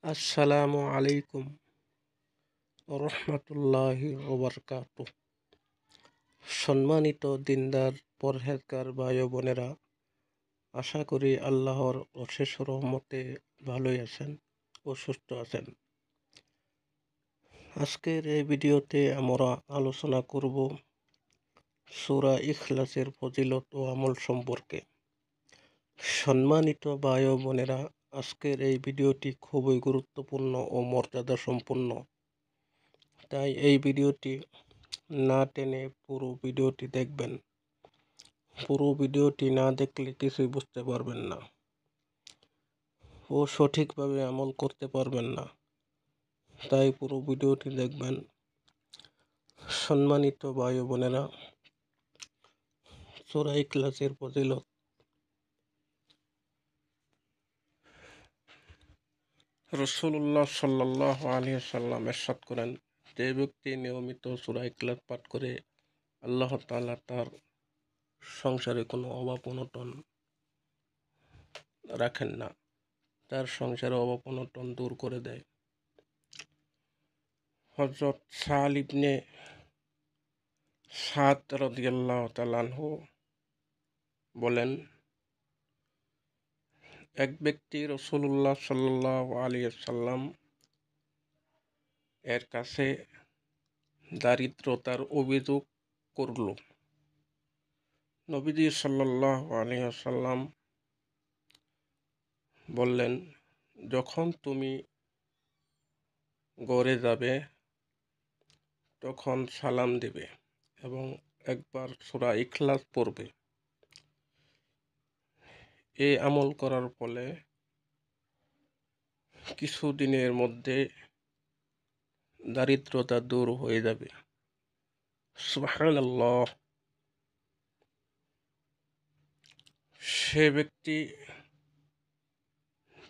আসসালামু আলাইকুম রহমতুল্লাহি ওবরকাতুহ। সম্মানিত দিনদার পরহেজগার ভাই ও বোনেরা, আশা করি আল্লাহর অশেষ রহমতে ভালোই আছেন ও সুস্থ আছেন। আজকের এই ভিডিওতে আমরা আলোচনা করব সূরা ইখলাসের ফজিলত ও আমল সম্পর্কে। সম্মানিত ভাই ও বোনেরা, আজকের এই ভিডিওটি খুবই গুরুত্বপূর্ণ ও মর্যাদা সম্পন্ন, তাই এই ভিডিওটি না টেনে পুরো ভিডিওটি দেখবেন। পুরো ভিডিওটি না দেখলে কিছুই বুঝতে পারবেন না ও সঠিকভাবে আমল করতে পারবেন না, তাই পুরো ভিডিওটি দেখবেন। সম্মানিত ভাই ও বোনেরা, সূরা ইখলাসের ফজিলত। রাসূলুল্লাহ সাল্লাল্লাহু আলাইহি ওয়াসাল্লাম ইরশাদ করেন, যে ব্যক্তি নিয়মিত সূরা ইখলাস পাঠ করে, আল্লাহ তাআলা তার সংসারে কোনো অভাব অনটন রাখেন না, তার সংসারে অভাব অনটন দূর করে দেয়। হযরত সাহাল ইবনে সাদ রাদিয়াল্লাহু তাআলা আনহু বলেন, এক ব্যক্তি রাসূলুল্লাহ সাল্লাল্লাহু আলাইহি ওয়াসাল্লাম এর কাছে দারিদ্রতার অভিযোগ করল। নবীজি সাল্লাল্লাহু আলাইহি ওয়াসাল্লাম বললেন, যখন তুমি ঘরে যাবে তখন সালাম দেবে এবং একবার সূরা ইখলাস পড়বে। এই আমল করার ফলে কিছুদিনের মধ্যে দারিদ্রতা দূর হয়ে যাবে। সুবহানাল্লাহ।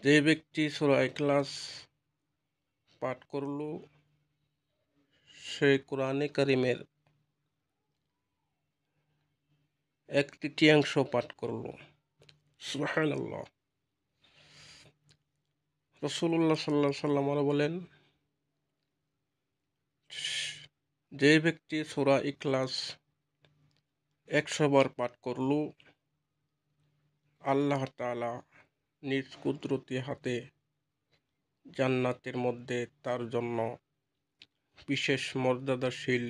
যে ব্যক্তি সূরা ইখলাস পাঠ করল, সে কোরআনে কারিমের 1/3 পাঠ করল। সুবহানাল্লাহ। রাসূলুল্লাহ সাল্লাল্লাহু আলাইহি ওয়াসাল্লাম আরো বলেন, যে ব্যক্তি সূরা ইখলাস 100 বার পাঠ করল, আল্লাহ তাআলা নিজ কুদরতি হাতে জান্নাতের মধ্যে তার জন্য বিশেষ মর্যাদাশীল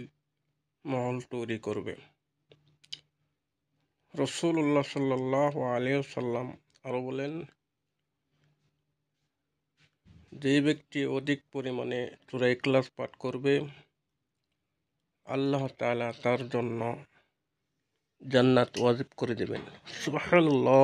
মহল তৈরি করবে। রাসূলুল্লাহ সাল্লাল্লাহু আলাইহি ওয়াসাল্লাম আরো বলেন, যে ব্যক্তি অধিক পরিমাণে সূরা ইখলাস পাঠ করবে, আল্লাহ তাআলা তার জন্য জান্নাত ওয়াজিব করে দেবেন। সুবহানাল্লাহ।